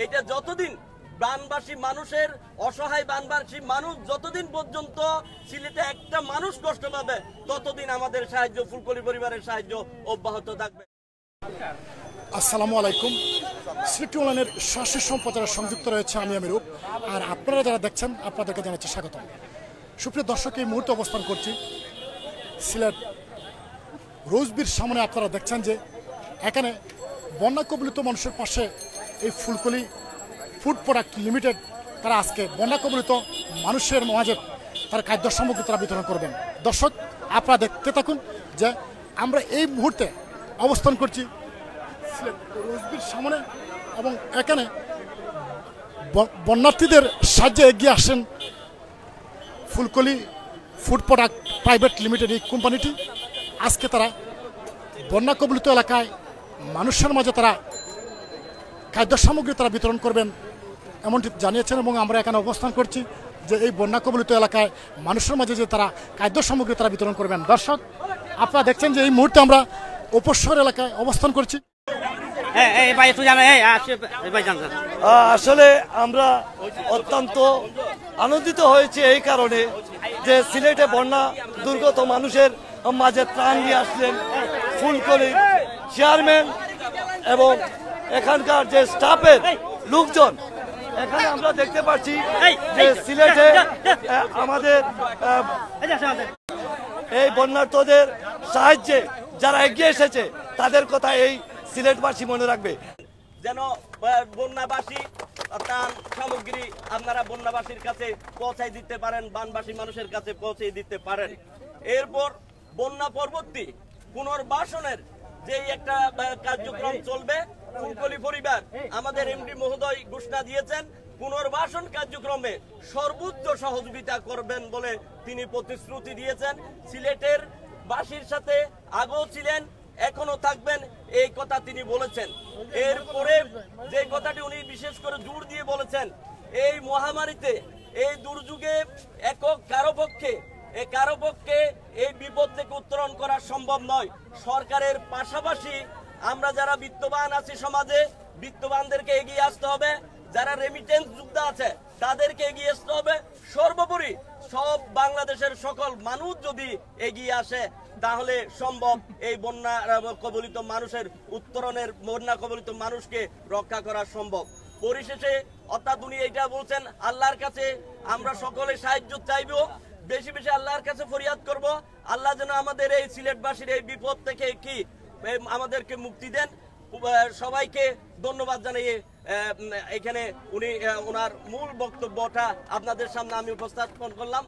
এটা যতদিন বানবাসী মানুষের অসহায় বানবাসী মানুষ যতদিন পর্যন্ত সিলেটে একটা মানুষ কষ্ট পাবে ততদিন আমাদের সাহায্য ফুলকলি পরিবারের সাহায্য অব্যাহত থাকবে। আসসালামু আলাইকুম। সিলেটি অনলাইনের সরাসরি সম্প্রচারে সংযুক্ত রয়েছে আমি আমিরুপ, আর আপনারা যারা দেখছেন আপনাদেরকে জানাচ্ছি স্বাগত। সুপ্রিয় দর্শক, এই মুহূর্তে অবস্থান করছি সিলেট রোজবির সামনে। আপনারা দেখছেন যে এখানে বন্যা কবলিত মানুষের পাশে এই ফুলকলি ফুড প্রোডাক্ট লিমিটেড তারা আজকে বন্যা কবলিত মানুষের মাঝে তার খাদ্য সামগ্রী তারা বিতরণ করবেন। দর্শক, আপনারা দেখতে থাকুন যে আমরা এই মুহূর্তে অবস্থান করছি সিলেট রোজবির সামনে, এবং এখানে বন্যার্থীদের সাহায্যে এগিয়ে আসেন ফুলকলি ফুড প্রোডাক্ট প্রাইভেট লিমিটেড এই কোম্পানিটি। আজকে তারা বন্যা কবলিত এলাকায় মানুষের মাঝে তারা খাদ্য সামগ্রী তারা বিতরণ করবেন এমনটি জানিয়েছেন, এবং আমরা এখানে অবস্থান করছি যে এই বন্যা কবলিত এলাকায় মানুষের মাঝে যে তারা খাদ্য সামগ্রী তারা বিতরণ করবেন। দর্শক, আপনারা দেখছেন যে এই মুহূর্তে আমরা উপশহর এলাকায় অবস্থান করছি। আসলে আমরা অত্যন্ত আনন্দিত হয়েছি এই কারণে যে সিলেটে বন্যা দুর্গত মানুষের মাঝে ত্রাণ নিয়ে আসলেন ফুলকলির চেয়ারম্যান এবং এখানকার যে স্টাফের লোকজন। এখানে আমরা দেখতে পাচ্ছি যে সিলেটে আমাদের এই বন্যার্থদের সাহায্যে যারা এগিয়ে এসেছে তাদের কথা এই সিলেটবাসী মনে রাখবে, যেন বন্যাবাসী ত্রাণ সামগ্রী আপনারা বন্যাবাসীর কাছে পৌঁছাই দিতে পারেন, বানবাসী মানুষের কাছে পৌঁছে দিতে পারেন। এরপর বন্যা পরবর্তী পুনর্বাসনের যে একটা কার্যক্রম চলবে, ফুলকলি পরিবার আমাদের এমডি মহোদয় ঘোষণা দিয়েছেন পুনর্বাসন কার্যক্রমে সর্বোচ্চ সহযোগিতা করবেন বলে তিনি প্রতিশ্রুতি দিয়েছেন। সিলেটের বাসীর সাথে আগেও ছিলেন, এখনো থাকবেন, এই কথা তিনি বলেছেন। এরপরে যে কথাটি উনি বিশেষ করে জোর দিয়ে বলেছেন, এই মহামারীতে এই দুর্যোগে একক কারো পক্ষে এই বিপদ থেকে উত্তরণ করা সম্ভব নয়। সরকারের পাশাপাশি আমরা যারা বিত্তবান আছি সমাজে, বিত্তবানদেরকে এগিয়ে আসতে হবে, যারা রেমিটেন্স যোদ্ধা আছে তাদেরকে এগিয়ে আসতে হবে। সর্বোপরি সব বাংলাদেশের সকল মানুষ যদি এগিয়ে আসে তাহলে সম্ভব এই বন্যা কবলিত মানুষের উত্তরণের, বন্যা কবলিত মানুষকে রক্ষা করা সম্ভব। পরিশেষে অর্থাৎ উনি এইটা বলছেন, আল্লাহর কাছে আমরা সকলে সাহায্য চাইব, বেশি বেশি আল্লাহর কাছে ফরিয়াদ করব, আল্লাহ যেন আমাদের এই সিলেটবাসীর এই বিপদ থেকে আমাদেরকে মুক্তি দেন। সবাইকে ধন্যবাদ জানিয়ে এখানে উনি ওনার মূল বক্তব্যটা আপনাদের সামনে আমি উপস্থাপন করলাম।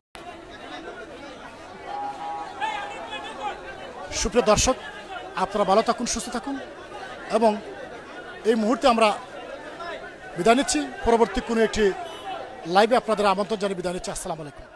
সুপ্রিয় দর্শক, আপনারা ভালো থাকুন, সুস্থ থাকুন, এবং এই মুহূর্তে আমরা বিদায় নিচ্ছি। পরবর্তী কোনো একটি লাইভে আপনাদের আমন্ত্রণ জানিয়ে বিদায় নিচ্ছি। আসসালামু আলাইকুম।